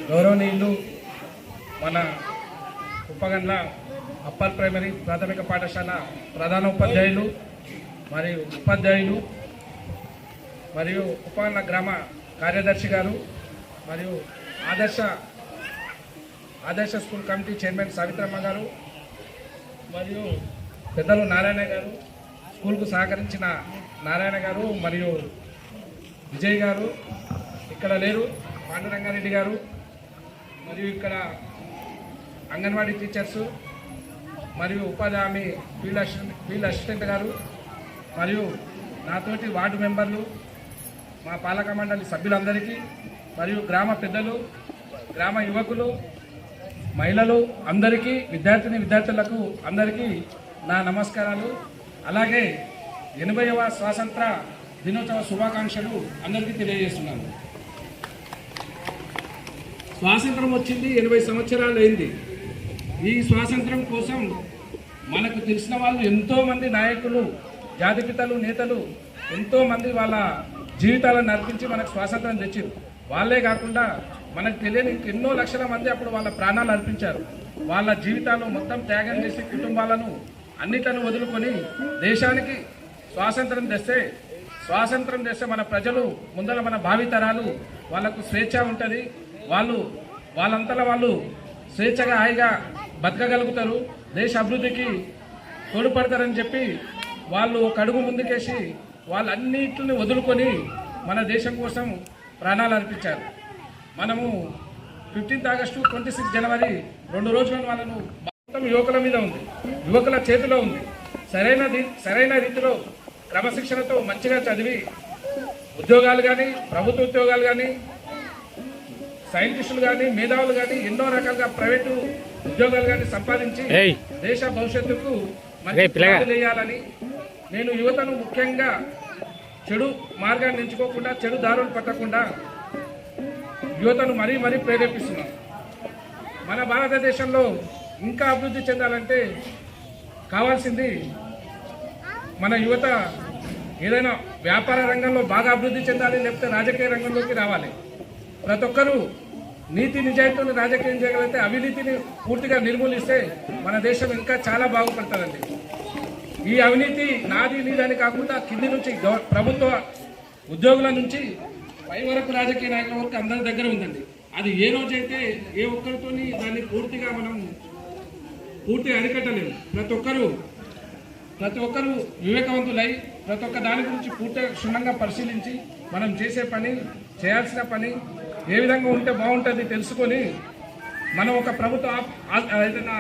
గౌరవనీయులు మన Kuppagandla upper primary ప్రాథమిక పాఠశాల ప్రధాన ఉపాధ్యాయులు మరియు కుప్పగండ్ల గ్రామ కార్యదర్శి గారు మరియు ఆదర్శ స్కూల్ కమిటీ చైర్మన్ సావిత్రమ్మ గారు మరియు పెద్దలు నారాయణ గారు, స్కూల్కు సహకరించిన నారాయణ గారు మరియు విజయ్ గారు ఇక్కడ లేరు, పాండురంగారెడ్డి గారు మరియు ఇక్కడ అంగన్వాడీ టీచర్సు మరియు ఉపాధి హామీ ఫీల్డ్ అసిస్టెంట్ గారు మరియు నాతోటి వార్డు మెంబర్లు, మా పాలక మండలి సభ్యులందరికీ మరియు గ్రామ పెద్దలు, గ్రామ యువకులు, మహిళలు అందరికీ, విద్యార్థులకు అందరికీ నా నమస్కారాలు. అలాగే 80వ స్వాతంత్ర దినోత్సవ శుభాకాంక్షలు అందరికీ తెలియజేస్తున్నాను. స్వాతంత్రం వచ్చింది 80 సంవత్సరాలు అయింది. ఈ స్వాతంత్రం కోసం మనకు తెలిసిన వాళ్ళు ఎంతోమంది నాయకులు, జాతిపితలు, నేతలు ఎంతోమంది వాళ్ళ జీవితాలను నడిపించి మనకు స్వాతంత్రం తెచ్చారు. వాళ్ళే కాకుండా మనకు తెలియని ఇంకెన్నో లక్షల మంది అప్పుడు వాళ్ళ ప్రాణాలు అర్పించారు. వాళ్ళ జీవితాలు మొత్తం త్యాగం చేసి కుటుంబాలను అన్నిట్లను వదులుకొని దేశానికి స్వాతంత్రం తెస్తే మన ప్రజలు ముందర మన భావితరాలు వాళ్ళకు స్వేచ్ఛ ఉంటుంది. వాళ్ళంతలో వాళ్ళు స్వేచ్ఛగా హాయిగా బతకగలుగుతారు, దేశ అభివృద్ధికి తోడ్పడతారని చెప్పి వాళ్ళు ఒక అడుగు ముందుకేసి వాళ్ళన్నిటిని వదులుకొని మన దేశం కోసం ప్రాణాలు అర్పించారు. మనము 15 ఆగస్టు 26 జనవరి 2 రోజులను వాళ్ళను మొత్తం యువకుల మీద ఉంది, యువకుల చేతిలో ఉంది. సరైన రీతిలో క్రమశిక్షణతో మంచిగా చదివి ఉద్యోగాలు కానీ, ప్రభుత్వ ఉద్యోగాలు కానీ, సైంటిస్టులు కానీ, మేధావులు కానీ ఎన్నో రకాలుగా ప్రైవేటు ఉద్యోగాలు కానీ సంపాదించి దేశ భవిష్యత్తుకు మంచి చేయాలని నేను యువతను ముఖ్యంగా చెడు మార్గాన్ని ఎంచుకోకుండా, చెడు దారులు పట్టకుండా యువతను మరీ ప్రేరేపిస్తున్నాను. మన భారతదేశంలో ఇంకా అభివృద్ధి చెందాలంటే కావాల్సింది మన యువత ఏదైనా వ్యాపార రంగంలో బాగా అభివృద్ధి చెందాలి, లేకపోతే రాజకీయ రంగంలోకి రావాలి. ప్రతి ఒక్కరూ నీతి నిజాయితీని రాజకీయం చేయగలిగితే, అవినీతిని పూర్తిగా నిర్మూలిస్తే మన దేశం ఇంకా చాలా బాగుపడుతుందండి. ఈ అవినీతి నాది నీదని కాకుండా కింది నుంచి ప్రభుత్వ ఉద్యోగుల నుంచి పై వరకు రాజకీయ నాయకుల వరకు అందరి దగ్గర ఉందండి. అది ఏ రోజైతే ఏ ఒక్కరితో దాన్ని పూర్తిగా అరికట్టలేము. ప్రతి ఒక్కరూ వివేకవంతులై ప్రతి ఒక్క దాని గురించి పూర్తిగా క్షుణ్ణంగా పరిశీలించి మనం చేయాల్సిన పని ఏ విధంగా ఉంటే బాగుంటుంది తెలుసుకొని మనం ఒక ఏదైనా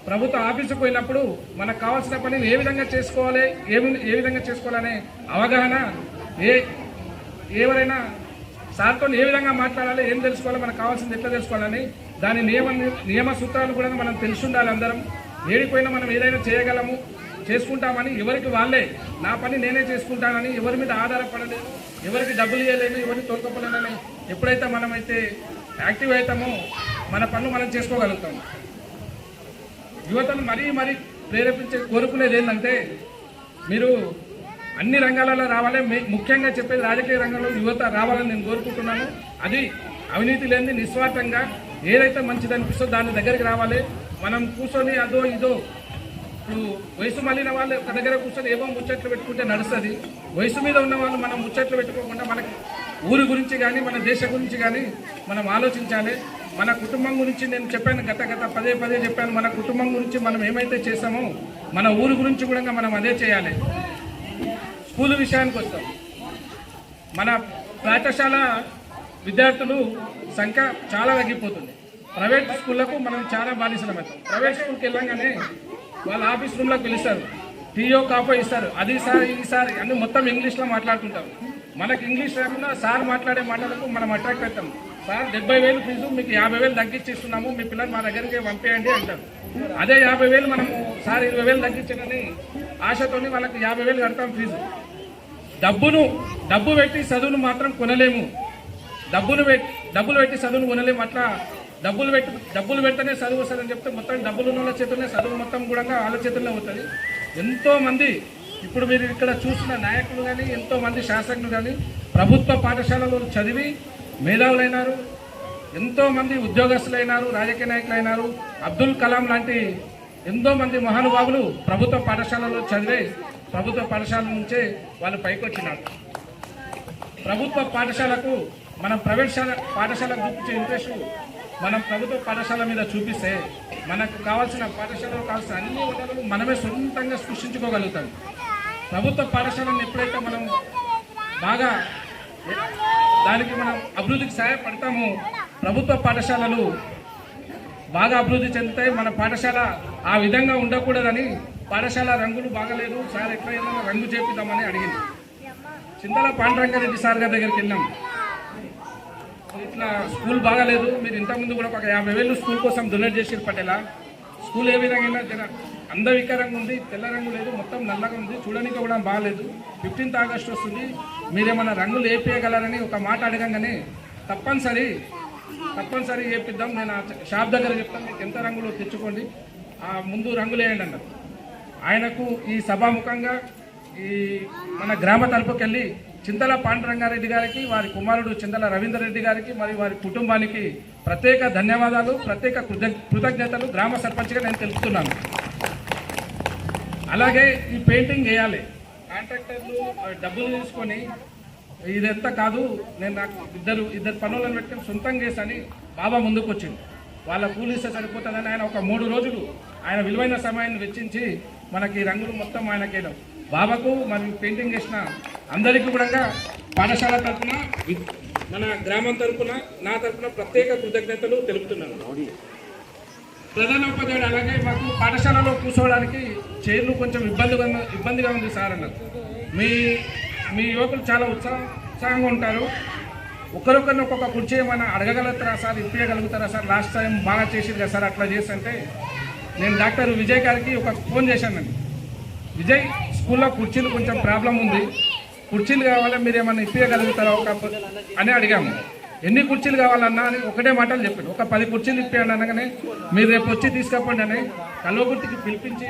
ప్రభుత్వ ఆఫీసుకు పోయినప్పుడు మనకు కావాల్సిన పనిని ఏ విధంగా చేసుకోవాలి, ఏ విధంగా చేసుకోవాలనే అవగాహన, ఎవరైనా సార్తో ఏ విధంగా మాట్లాడాలి, ఏం తెలుసుకోవాలి, మనకు కావాల్సింది ఎట్లా తెలుసుకోవాలని దాని నియమ సూత్రాలు కూడా మనం తెలిసి ఉండాలి. అందరం ఏడిపోయినా మనం ఏదైనా చేయగలము, చేసుకుంటామని ఎవరికి వాళ్ళే నా పని నేనే చేసుకుంటానని ఎవరి మీద ఆధారపడలేదు, ఎవరికి డబ్బులు ఇవ్వలేను, ఎవరిని తోలుకపోలేనని ఎప్పుడైతే మనమైతే యాక్టివ్ అవుతామో మన పనులు మనం చేసుకోగలుగుతాము. యువతను మరీ కోరుకునేది ఏంటంటే మీరు అన్ని రంగాలలో రావాలి. ముఖ్యంగా చెప్పేది రాజకీయ రంగంలో యువత రావాలని నేను కోరుకుంటున్నాను. అది అవినీతి లేని నిస్వార్థంగా ఏదైతే మంచిది అనిపిస్తుందో దాని దగ్గరికి రావాలి. మనం కూర్చొని అదో ఇదో ఇప్పుడు వయసు మళ్ళిన వాళ్ళు ఒక దగ్గర కూర్చొని ఏమో ముచ్చట్లు పెట్టుకుంటే నడుస్తుంది. వయసు మీద ఉన్న వాళ్ళు మనం ముచ్చట్లు పెట్టుకోకుండా మనకి ఊరి గురించి కానీ, మన దేశ గురించి కానీ మనం ఆలోచించాలి. మన కుటుంబం గురించి నేను చెప్పాను, పదే చెప్పాను. మన కుటుంబం గురించి మనం ఏమైతే చేస్తామో మన ఊరి గురించి కూడా మనం అదే చేయాలి. స్కూల్ విషయానికి వస్తాం. మన పాఠశాల విద్యార్థులు సంఖ్య చాలా తగ్గిపోతుంది. ప్రైవేట్ స్కూళ్ళకు మనం చాలా బానిసలమవుతాం. ప్రైవేట్ స్కూల్కి వెళ్ళంగానే వాళ్ళ ఆఫీస్ రూమ్లోకి పిలుస్తారు, టీయో కాపో ఇస్తారు, అది సార్ ఇది సార్ అన్ని మొత్తం ఇంగ్లీష్లో మాట్లాడుతుంటారు. మనకి ఇంగ్లీష్ రాకుండా సార్ మాట్లాడే మాటలకు మనం అట్రాక్ట్ అవుతాం. సార్ 70,000 ఫీజు మీకు 50,000 తగ్గించిస్తున్నాము, మీ పిల్లలు మా దగ్గరికి పంపేయండి అంటారు. అదే 50,000 మనము సార్ 20,000 తగ్గించడని ఆశతోని వాళ్ళకి 50,000 కడతాం ఫీజు. డబ్బు పెట్టి చదువును మాత్రం కొనలేము. డబ్బులు పెట్టి చదువును కొనలేము. అట్లా డబ్బులు పెడితేనే చదువు వస్తుందని చెప్తే మొత్తం డబ్బులు ఉన్న చేతుల్లోనే చదువు మొత్తం కూడా వాళ్ళ చేతుల్లో అవుతుంది. ఎంతోమంది ఇప్పుడు మీరు ఇక్కడ చూసిన నాయకులు కానీ, ఎంతోమంది శాసకులు కానీ ప్రభుత్వ పాఠశాలలో చదివి మేధావులైనారు, ఎంతోమంది ఉద్యోగస్తులైనారు, రాజకీయ నాయకులైనారు. అబ్దుల్ కలాం లాంటి ఎంతోమంది మహానుభావులు ప్రభుత్వ పాఠశాలలో చదివే ప్రభుత్వ పాఠశాల నుంచే వాళ్ళు పైకి వచ్చినారు. ప్రభుత్వ పాఠశాలకు మనం ప్రైవేట్ పాఠశాలకు చూపించే ఇంట్రెస్ట్ మనం ప్రభుత్వ పాఠశాల మీద చూపిస్తే మనకు కావాల్సిన పాఠశాలలో కావాల్సిన అన్ని వనరులు మనమే సొంతంగా సృష్టించుకోగలుగుతాం. ప్రభుత్వ పాఠశాలను ఎప్పుడైతే మనం బాగా దానికి మనం అభివృద్ధికి సహాయపడతామో ప్రభుత్వ పాఠశాలలు బాగా అభివృద్ధి చెందుతాయి. మన పాఠశాల ఆ విధంగా ఉండకూడదని పాఠశాల రంగులు బాగలేదు సార్, ఎట్లయినా రంగు చేపిద్దామని అడిగింది. చింతల పాండురంగారెడ్డి సార్ గారి దగ్గరికి వెళ్ళాం. ఇట్లా స్కూల్ బాగాలేదు, మీరు ఇంతకుముందు కూడా ఒక 50,000 స్కూల్ కోసం డొనేట్ చేసి పట్టేలా స్కూల్ ఏ విధంగా అందవికారంగా ఉంది, తెల్ల రంగు లేదు, మొత్తం నల్లగా ఉంది, చూడడానికి కూడా బాగాలేదు. 15th ఆగస్టు వస్తుంది, మీరేమన్నా రంగులు వేపేయగలరని ఒక మాట అడగంగానే తప్పనిసరి వేపిద్దాం, నేను షాప్ దగ్గర చెప్తాను, మీకు ఎంత రంగులు తెచ్చుకోండి, ముందు రంగులు వేయండి అన్నారు. ఆయనకు ఈ సభాముఖంగా ఈ మన గ్రామ తరపుకెళ్ళి చింతల పాండురంగారెడ్డి గారికి, వారి కుమారుడు చింతల రవీందర్ రెడ్డి గారికి మరియు వారి కుటుంబానికి ప్రత్యేక ధన్యవాదాలు, ప్రత్యేక కృతజ్ఞతలు గ్రామ సర్పంచ్గా నేను తెలుపుతున్నాను. అలాగే ఈ పెయింటింగ్ వేయాలి, కాంట్రాక్టర్లు డబ్బులు తీసుకొని ఇదంతా కాదు, నేను నాకు ఇద్దరు పనులను పెట్టుకుని సొంతంగా చేశాను బాబా ముందుకు వచ్చింది. వాళ్ళ కూలిస్తే సరిపోతుందని ఆయన ఒక 3 రోజులు ఆయన విలువైన సమయాన్ని వెచ్చించి మనకి రంగులు మొత్తం ఆయనకేయడం. బాబాకు మరియు పెయింటింగ్ చేసిన అందరికీ కూడా పాఠశాల తరఫున, మన గ్రామం తరఫున, నా తరఫున ప్రత్యేక కృతజ్ఞతలు తెలుపుతున్నాను. ప్రధాన ఉపాధ్యాయుడు అలాగే మాకు పాఠశాలలో కూర్చోవడానికి చైర్లు కొంచెం ఇబ్బందిగా ఉంది సార్ అన్నారు. మీ యువకులు చాలా ఉత్సాహంగా ఉంటారు, ఒకరొకరిని ఒక్కొక్క కుర్చీ ఏమైనా అడగగలుగుతారా సార్, ఇప్పించగలుగుతారా సార్, లాస్ట్ టైం బాగా చేసిరు కదా సార్, అట్లా చేస్తుంటే నేను డాక్టర్ విజయ్ గారికి ఒక ఫోన్ చేశానండి. విజయ్, స్కూల్లో కుర్చీలు కొంచెం ప్రాబ్లం ఉంది, కుర్చీలు కావాలా, మీరు ఏమన్నా ఇప్పించగలుగుతారా అని అడిగాము. ఎన్ని కుర్చీలు కావాలన్నా అని ఒకటే మాటలు చెప్పాడు. ఒక 10 కుర్చీలు ఇప్పాను అనగానే మీరు రేపు వచ్చి తీసుకపోండి అని కల్వకుర్తికి పిలిపించి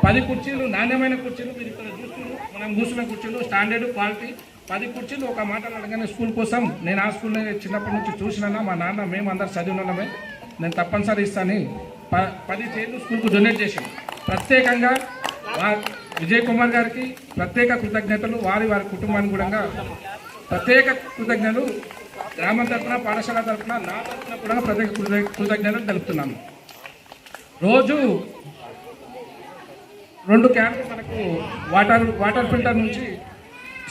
10 కుర్చీలు, నాణ్యమైన కుర్చీలు, మీరు ఇక్కడ చూస్తున్నారు మనం కూర్చున్న కుర్చీలు, స్టాండర్డ్ క్వాలిటీ 10 కుర్చీలు ఒక మాటలు అడగానే స్కూల్ కోసం, నేను ఆ స్కూల్లో చిన్నప్పటి నుంచి చూసినా, మా నాన్న మేము అందరు చదివినమే, నేను తప్పనిసరి ఇస్తాను 10 చైర్లు స్కూల్కు డొనేట్ చేశాను. ప్రత్యేకంగా విజయ్ కుమార్ గారికి ప్రత్యేక కృతజ్ఞతలు, వారి కుటుంబానికి కూడా ప్రత్యేక కృతజ్ఞతలు, గ్రామం తరఫున, పాఠశాల తరఫున, నా తరఫున కూడా ప్రత్యేక కృతజ్ఞతలు తెలుపుతున్నాను. రోజు 2 క్యాన్లు మనకు వాటర్ ఫిల్టర్ నుంచి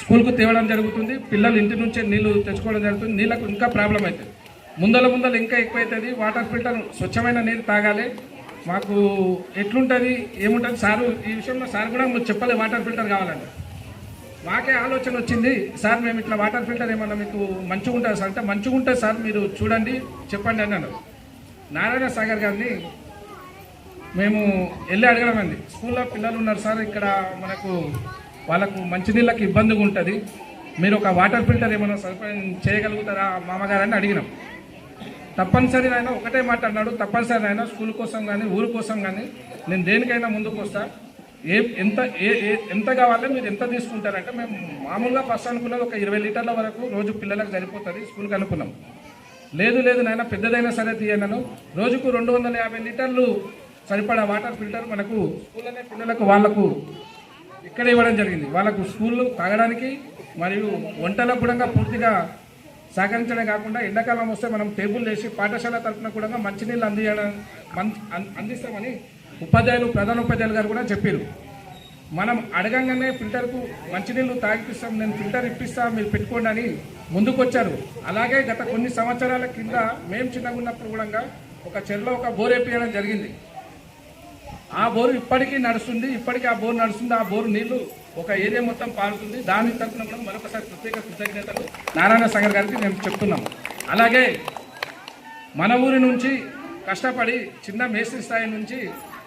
స్కూల్కు తేవడం జరుగుతుంది. పిల్లలు ఇంటి నుంచే నీళ్లు తెచ్చుకోవడం జరుగుతుంది. నీళ్ళకు ఇంకా ప్రాబ్లం అవుతుంది, ముందల ఇంకా ఎక్కువైతుంది. వాటర్ ఫిల్టర్ స్వచ్ఛమైన నీరు తాగాలి. మాకు ఎట్లుంటుంది ఏముంటుంది సారు, ఈ విషయంలో సార్ కూడా మీరు చెప్పలే వాటర్ ఫిల్టర్ కావాలండి. మాకే ఆలోచన వచ్చింది, సార్ మేము ఇట్లా వాటర్ ఫిల్టర్ ఏమన్నా మీకు మంచిగా ఉంటుంది సార్ అంటే, మంచిగా ఉంటుంది సార్ మీరు చూడండి చెప్పండి అన్నాను. నారాయణ సాగర్ గారిని మేము వెళ్ళి అడగడమండి, స్కూల్లో పిల్లలు ఉన్నారు సార్, ఇక్కడ మనకు వాళ్ళకు మంచినీళ్ళకి ఇబ్బందిగా ఉంటుంది, మీరు ఒక వాటర్ ఫిల్టర్ ఏమైనా సదుపాయం చేయగలుగుతారా మామగారని అడిగినాం. తప్పనిసరి ఆయన ఒకటే మాట అన్నాడు, తప్పనిసరి ఆయన స్కూల్ కోసం కానీ ఊరు కోసం కానీ నేను దేనికైనా ముందుకు వస్తా, ఎంత కావాలో మీరు ఎంత తీసుకుంటారంటే, మేము మామూలుగా ఫస్ట్ అనుకున్నది ఒక 20 లీటర్ల వరకు రోజు పిల్లలకు సరిపోతుంది స్కూల్కి అనుకున్నాం. లేదు నాయన పెద్దదైనా సరే తీయనను, రోజుకు 250 లీటర్లు సరిపడా వాటర్ ఫిల్టర్ మనకు స్కూల్లోనే పిల్లలకు వాళ్ళకు ఇక్కడ ఇవ్వడం జరిగింది. వాళ్ళకు స్కూల్లో తాగడానికి మరియు వంటలకు కూడా పూర్తిగా సహకరించడమే కాకుండా ఎండాకాలం వస్తే మనం టేబుల్ వేసి పాఠశాల తరఫున కూడా మంచినీళ్ళు అందిస్తామని ఉపాధ్యాయులు, ప్రధాన ఉపాధ్యాయులు గారు కూడా చెప్పారు. మనం అడగంగానే ఫిల్టర్కు మంచినీళ్ళు తాగిపిస్తాం, నేను ఫిల్టర్ ఇప్పిస్తా, మీరు పెట్టుకోండి అని ముందుకు వచ్చారు. అలాగే గత కొన్ని సంవత్సరాల కింద మేము చిన్నగా ఉన్నప్పుడు కూడా ఒక చెరువులో ఒక బోర్ వేపించడం జరిగింది. ఆ బోరు ఇప్పటికీ నడుస్తుంది, ఆ బోరు నీళ్లు ఒక ఏరియా మొత్తం పారుతుంది. దాని తరఫున కూడా మరొకసారి ప్రత్యేక కృతజ్ఞతలు నారాయణ సాగర్ గారికి మేము చెప్తున్నాం. అలాగే మన ఊరి నుంచి కష్టపడి చిన్న మేస్త్రి స్థాయి నుంచి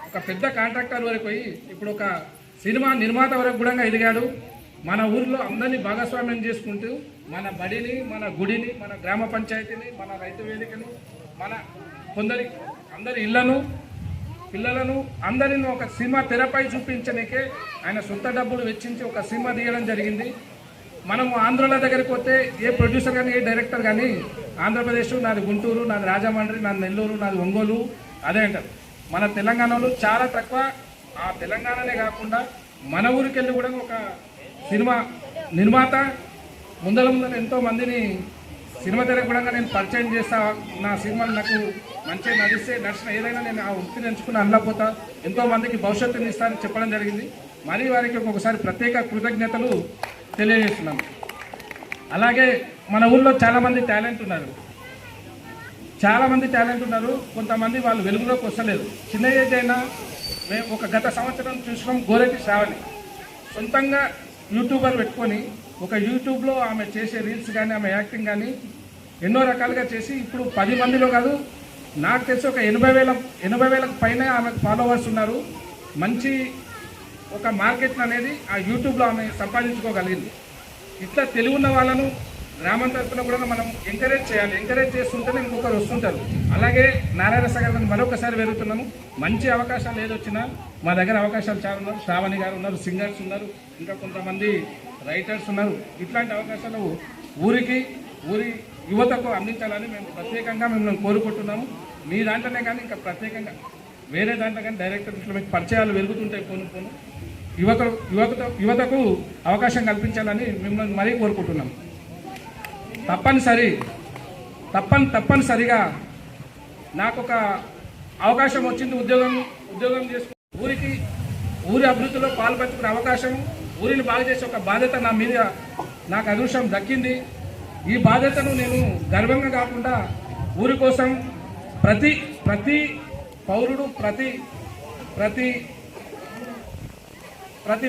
ఒక పెద్ద కాంట్రాక్టర్ వరకు పోయి ఇప్పుడు ఒక సినిమా నిర్మాత వరకు కూడా ఎదిగాడు. మన ఊరిలో అందరినీ భాగస్వామ్యం చేసుకుంటూ మన బడిని, మన గుడిని, మన గ్రామ పంచాయతీని, మన రైతు వేదికను, మన అందరి ఇళ్లను, పిల్లలను అందరిని ఒక సినిమా తెరపై చూపించడానికే ఆయన సొంత డబ్బులు వెచ్చించి ఒక సినిమా తీయడం జరిగింది. మనము ఆంధ్రుల దగ్గరికి పోతే ఏ ప్రొడ్యూసర్ కానీ ఏ డైరెక్టర్ కానీ ఆంధ్రప్రదేశ్ నాది గుంటూరు, నాది రాజమండ్రి, నాది నెల్లూరు, నాది ఒంగోలు అదే అంటారు. మన తెలంగాణలో చాలా తక్కువ. ఆ తెలంగాణనే కాకుండా మన ఊరికి వెళ్ళి కూడా ఒక సినిమా నిర్మాత ముందర ఎంతో మందిని సినిమా తెర కూడా నేను పరిచయం చేస్తా. నా సినిమాలు నాకు మంచిగా నడిచిన ఏదైనా నేను ఆ వృత్తిని ఎంచుకుని అనలేకపోతా, ఎంతో మందికి భవిష్యత్తుని ఇస్తానని చెప్పడం జరిగింది. మరీ వారికి ఒక్కొక్కసారి ప్రత్యేక కృతజ్ఞతలు తెలియజేస్తున్నాను. అలాగే మన ఊళ్ళో చాలామంది టాలెంట్ ఉన్నారు. కొంతమంది వాళ్ళు వెలుగులోకి వస్తలేదు. చిన్న ఏజ్ అయినా మేము ఒక గత సంవత్సరం చూసినాం, గోరెటి శ్రావణి సొంతంగా యూట్యూబర్ పెట్టుకొని ఒక యూట్యూబ్లో ఆమె చేసే రీల్స్ కానీ ఆమె యాక్టింగ్ కానీ ఎన్నో రకాలుగా చేసి ఇప్పుడు 10 మందిలో కాదు, నాకు తెలిసి ఒక 80,000 పైన ఆమెకు ఫాలోవర్స్ ఉన్నారు. మంచి ఒక మార్కెట్ అనేది ఆ యూట్యూబ్లో ఆమె సంపాదించుకోగలిగింది. ఇట్లా తెలివి ఉన్న వాళ్ళను గ్రామం తరఫున కూడా మనం ఎంకరేజ్ చేయాలి. ఎంకరేజ్ చేస్తుంటేనే ఇంకొకరు వస్తుంటారు. అలాగే నారాయణ సాగర్ మరొకసారి పెరుగుతున్నాము. మంచి అవకాశాలు ఏదొచ్చినా మా దగ్గర అవకాశాలు చాలా ఉన్నారు. శ్రావణి గారు ఉన్నారు, సింగర్స్ ఉన్నారు, ఇంకా కొంతమంది రైటర్స్ ఉన్నారు. ఇట్లాంటి అవకాశాలు ఊరి యువతకు అందించాలని మేము ప్రత్యేకంగా మిమ్మల్ని కోరుకుంటున్నాము. మీ దాంట్లోనే కానీ ఇంకా ప్రత్యేకంగా వేరే దాంట్లో కానీ డైరెక్టర్స్లో మీకు పరిచయాలు పెరుగుతుంటాయి. పోను యువతకు అవకాశం కల్పించాలని మిమ్మల్ని మరీ కోరుకుంటున్నాం. తప్పనిసరిగా నాకు ఒక అవకాశం వచ్చింది, ఉద్యోగం చేసుకుని ఊరి అభివృద్ధిలో పాల్పంచుకునే అవకాశం, ఊరిని బాగు చేసే ఒక బాధ్యత నా మీద నాకు అదృష్టం దక్కింది. ఈ బాధ్యతను నేను గర్వంగా కాకుండా ఊరి కోసం ప్రతి పౌరుడు, ప్రతి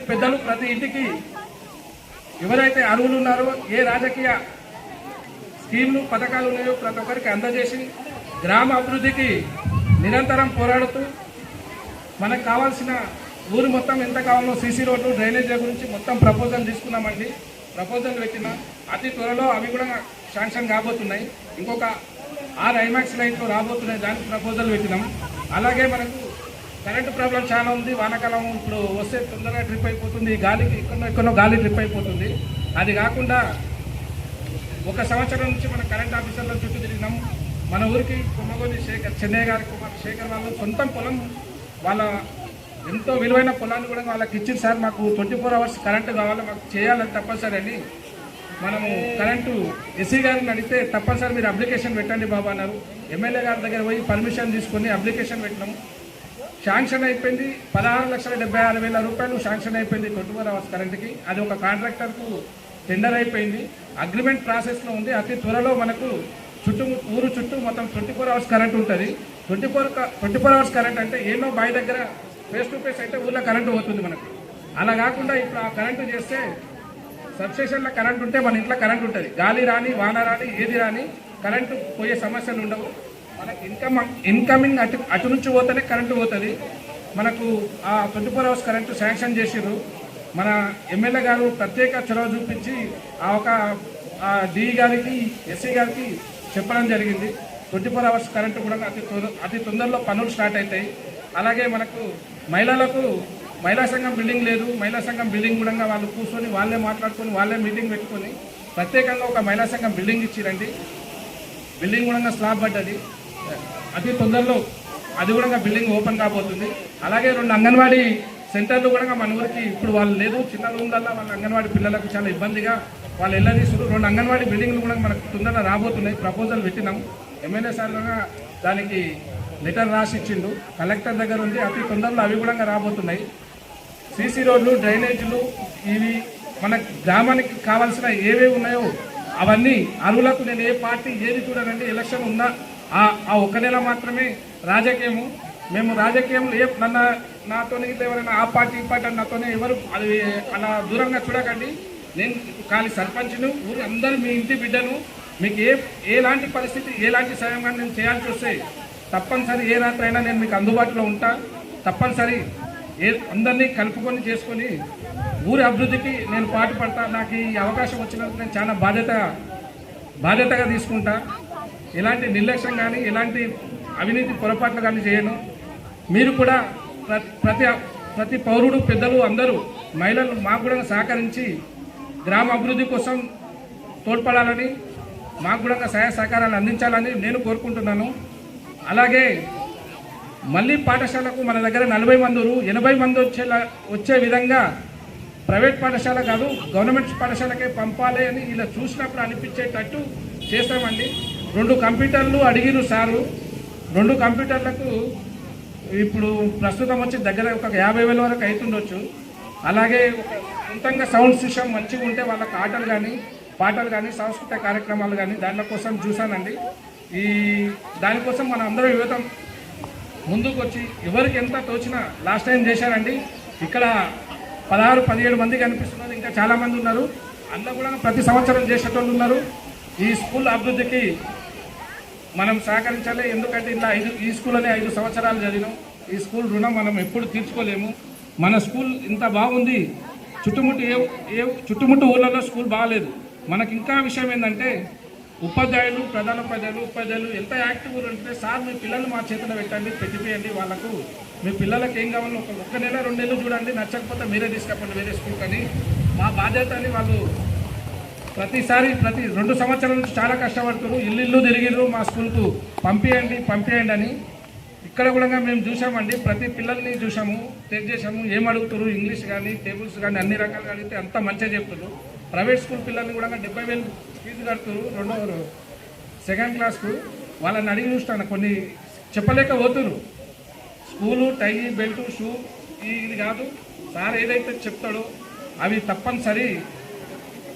పెద్దలు, ప్రతి ఇంటికి ఎవరైతే అర్హులు ఉన్నారో, ఏ రాజకీయ స్కీమ్లు పథకాలు ఉన్నాయో ప్రతి ఒక్కరికి అందజేసి గ్రామ అభివృద్ధికి నిరంతరం పోరాడుతూ మనకు కావాల్సిన ఊరు మొత్తం ఎంత కావాలో సీసీ రోడ్లు, డ్రైనేజీల గురించి మొత్తం ప్రపోజల్ తీసుకున్నామండి. ప్రపోజల్ పెట్టిన అతి త్వరలో అవి కూడా శాంక్షన్ కాబోతున్నాయి. ఇంకొక 6 ఐమాక్స్ లైట్లు రాబోతున్నాయి, దానికి ప్రపోజల్ పెట్టినాం. అలాగే మనకు కరెంటు ప్రాబ్లం చాలా ఉంది. వానాకాలం ఇప్పుడు వస్తే తొందరగా ట్రిప్ అయిపోతుంది, గాలికి ఎక్కడో గాలి ట్రిప్ అయిపోతుంది. అది కాకుండా 1 సంవత్సరం నుంచి మన కరెంట్ ఆఫీసర్ల చుట్టూ తిరిగినాం. మన ఊరికి కొమ్మగోని చెన్నయ్య గారి కుమార్ శేఖర్ వాళ్ళు సొంతం పొలం, వాళ్ళ ఎంతో విలువైన పొలాన్ని కూడా వాళ్ళకి ఇచ్చింది. సార్ మాకు 24 hours కరెంటు కావాలి, మాకు చేయాలని తప్పనిసరి అని మనము కరెంటు ఎస్సీ గారిని అడిగితే తప్పనిసరి మీరు అప్లికేషన్ పెట్టండి బాబా అన్నారు. ఎమ్మెల్యే గారి దగ్గర పోయి పర్మిషన్ తీసుకొని అప్లికేషన్ పెట్టినాము. శాంక్షన్ అయిపోయింది. 16,76,000 రూపాయలు శాంక్షన్ అయిపోయింది 24 hours కరెంటుకి. అది ఒక కాంట్రాక్టర్కు టెండర్ అయిపోయింది, అగ్రిమెంట్ ప్రాసెస్లో ఉంది. అతి త్వరలో మనకు ఊరు చుట్టూ మొత్తం 24 hours కరెంట్ ఉంటుంది. 24 hours కరెంట్ అంటే ఏమో బావి దగ్గర ఫేస్ టు ఫేస్ అయితే ఊళ్ళో కరెంటు పోతుంది మనకు. అలా కాకుండా ఇప్పుడు ఆ కరెంటు చేస్తే సబ్స్టేషన్లో కరెంట్ ఉంటే మన ఇంట్లో కరెంట్ ఉంటుంది. గాలి రాని, వాన రాని, ఏది రాని కరెంటు పోయే సమస్యలు ఉండవు. మనకు ఇన్కమింగ్ అటు నుంచి పోతేనే కరెంటు పోతుంది. మనకు ఆ 24 hours కరెంటు శాంక్షన్ చేసిర్రు. మన ఎమ్మెల్యే గారు ప్రత్యేక చొరవ చూపించి ఆ డిఈ గారికి, ఎస్సీ గారికి చెప్పడం జరిగింది. 24 hours కరెంటు కూడా అతి తొందరలో పనులు స్టార్ట్ అవుతాయి. అలాగే మనకు మహిళా సంఘం బిల్డింగ్ లేదు. మహిళా సంఘం బిల్డింగ్ కూడా వాళ్ళు కూర్చొని వాళ్ళే మాట్లాడుకొని వాళ్ళే మీటింగ్ పెట్టుకొని ప్రత్యేకంగా ఒక మహిళా సంఘం బిల్డింగ్ ఇచ్చిరండి. బిల్డింగ్ కూడా స్లాబ్ పడ్డది. అతి తొందరలో అది కూడా బిల్డింగ్ ఓపెన్ కాబోతుంది. అలాగే 2 అంగన్వాడీ సెంటర్లు కూడా మన ఊరికి ఇప్పుడు వాళ్ళు లేదు. చిన్న రూమ్లల్లో వాళ్ళ అంగన్వాడీ పిల్లలకు చాలా ఇబ్బందిగా వాళ్ళు తీసుకురు. 2 అంగన్వాడీ బిల్డింగ్లు కూడా మనకు తొందరగా రాబోతున్నాయి. ప్రపోజల్ పెట్టినాం. ఎమ్మెల్యే సార్ దానికి లెటర్ రాసి ఇచ్చిండు. కలెక్టర్ దగ్గర ఉంది. అతి తొందరలో అవి కూడా రాబోతున్నాయి. సీసీ రోడ్లు, డ్రైనేజీలు, ఇవి మన గ్రామానికి కావాల్సిన ఏవేవి ఉన్నాయో అవన్నీ అర్హులకు నేను ఏ పార్టీ ఏది చూడనండి. ఎలక్షన్ ఉన్నా ఆ 1 నెల మాత్రమే రాజకీయము. మేము రాజకీయంలో నాతో ఎవరైనా ఆ పార్టీ ఈ పార్టీ నాతోనే ఎవరు అది అలా దూరంగా చూడకండి. నేను ఖాళీ సర్పంచ్ను, ఊరు అందరూ మీ ఇంటి బిడ్డను. మీకు ఎలాంటి పరిస్థితి, ఎలాంటి సాయం కానీ నేను చేయాల్సి వస్తే తప్పనిసరి ఏ రాత్రి అయినా నేను మీకు అందుబాటులో ఉంటా. తప్పనిసరి అందరినీ కలుపుకొని చేసుకొని ఊరి అభివృద్ధికి నేను పాటుపడతా. నాకు ఈ అవకాశం వచ్చినందుకు నేను చాలా బాధ్యతగా తీసుకుంటా. ఎలాంటి నిర్లక్ష్యం కానీ, ఎలాంటి అవినీతి పొరపాట్లు కానీ చేయను. మీరు కూడా ప్రతి పౌరుడు, పెద్దలు అందరూ, మహిళలు మాకు కూడా సహకరించి గ్రామ అభివృద్ధి కోసం తోడ్పడాలని, మాకు కూడా సహాయ సహకారాలు అందించాలని నేను కోరుకుంటున్నాను. అలాగే మళ్ళీ పాఠశాలకు మన దగ్గర 40 మంది 80 మంది వచ్చే విధంగా ప్రైవేట్ పాఠశాల కాదు గవర్నమెంట్ పాఠశాలకే పంపాలి అని ఇలా చూసినప్పుడు అనిపించేటట్టు చేస్తామండి. 2 కంప్యూటర్లు అడిగిరు సారు. 2 కంప్యూటర్లకు ఇప్పుడు ప్రస్తుతం వచ్చి దగ్గర ఒక 50,000 వరకు అవుతుండొచ్చు. అలాగే ఒక సొంతంగా సౌండ్ సిస్టమ్ మంచిగా ఉంటే వాళ్ళకి ఆటలు కానీ పాటలు కానీ సాంస్కృతిక కార్యక్రమాలు కానీ దాని కోసం చూశానండి. దానికోసం మన అందరూ యువత ముందుకు వచ్చి ఎవరికి ఎంత తోచినా లాస్ట్ టైం చేశారండి. ఇక్కడ 16-17 మంది కనిపిస్తున్నారు, ఇంకా చాలామంది ఉన్నారు. అందులో కూడా ప్రతి సంవత్సరం చేసేటోళ్ళు ఉన్నారు. ఈ స్కూల్ అభివృద్ధికి మనం సహకరించాలి. ఎందుకంటే ఇలా ఈ స్కూల్ అనే 5 సంవత్సరాలు చదివినాం. ఈ స్కూల్ రుణం మనం ఎప్పుడు తీర్చుకోలేము. మన స్కూల్ ఇంత బాగుంది, చుట్టుముట్టు ఊళ్ళలో స్కూల్ బాగాలేదు. మనకి ఇంకా విషయం ఏంటంటే ఉపాధ్యాయులు, ఉపాధ్యాయులు ఎంత యాక్టివ్గా ఉంటే సార్ మీ పిల్లలు మా చేతిలో పెట్టిపోయండి, వాళ్ళకు మీ పిల్లలకి ఏం కావాలో ఒక్క నెల 2 నెలలు చూడండి, నచ్చకపోతే మీరే తీసుకపోండి వేరే స్కూల్ కానీ మా బాధ్యత అని వాళ్ళు ప్రతి 2 సంవత్సరాల నుంచి చాలా కష్టపడుతున్నారు. ఇల్లు తిరిగిర్రు మా స్కూల్కు పంపియండి అని. ఇక్కడ కూడా మేము చూసామండి, ప్రతి పిల్లల్ని చూసాము, టెస్ట్ చేసాము. ఏం అడుగుతారు ఇంగ్లీష్ కానీ టేబుల్స్ కానీ అన్ని రకాలుగా అడిగితే అంత మంచిగా చెప్తున్నారు. ప్రైవేట్ స్కూల్ పిల్లల్ని కూడా 70,000 ఫీజు కడుతున్నారు 2nd క్లాస్కు. వాళ్ళని అడిగి చూస్తాను, కొన్ని చెప్పలేకపోతున్నారు. స్కూలు, టై, బెల్ట్, షూ ఇది కాదు సార్ ఏదైతే చెప్తాడో అవి తప్పనిసరి.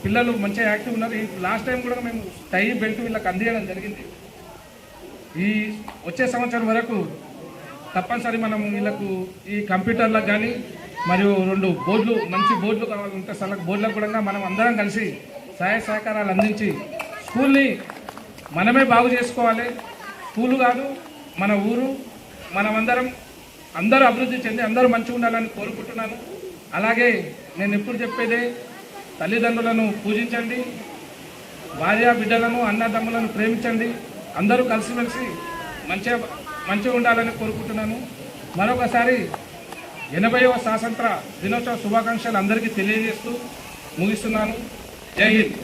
పిల్లలు మంచిగా యాక్టివ్ ఉన్నారు. లాస్ట్ టైం కూడా మేము టై, బెల్ట్ వీళ్ళకి అందించడం జరిగింది. ఈ వచ్చే సంవత్సరం వరకు తప్పనిసరి మనం వీళ్ళకు ఈ కంప్యూటర్లకు కానీ మరియు 2 బోర్డులు, మంచి బోర్డులు కావాలంటే బోర్డులకు కూడా మనం అందరం కలిసి సహాయ సహకారాలు అందించి స్కూల్ని మనమే బాగు చేసుకోవాలి. స్కూలు కాదు మన ఊరు, అందరూ అభివృద్ధి చెంది అందరూ మంచిగా ఉండాలని కోరుకుంటున్నాను. అలాగే నేను ఎప్పుడు చెప్పేదే, తల్లిదండ్రులను పూజించండి, భార్య బిడ్డలను అన్నదమ్ములను ప్రేమించండి, అందరూ కలిసిమెలిసి మంచిగా ఉండాలని కోరుకుంటున్నాను. మరొకసారి 80వ స్వాతంత్ర దినోత్సవ శుభాకాంక్షలు అందరికీ తెలియజేస్తూ ముగిస్తున్నాను. జై హింద్.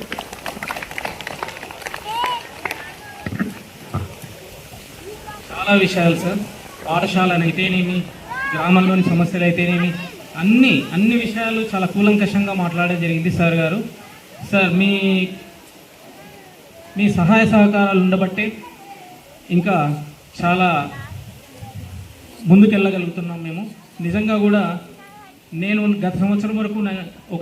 చాలా విషయాలు సార్, పాఠశాలను అయితేనేమి, గ్రామంలోని సమస్యలు అయితేనేమి, అన్ని విషయాలు చాలా కూలంకషంగా మాట్లాడడం జరిగింది సార్ గారు. సార్ మీ సహాయ సహకారాలు ఉండబట్టే ఇంకా చాలా ముందుకెళ్ళగలుగుతున్నాం మేము. నిజంగా కూడా నేను గత సంవత్సరం వరకు ఒక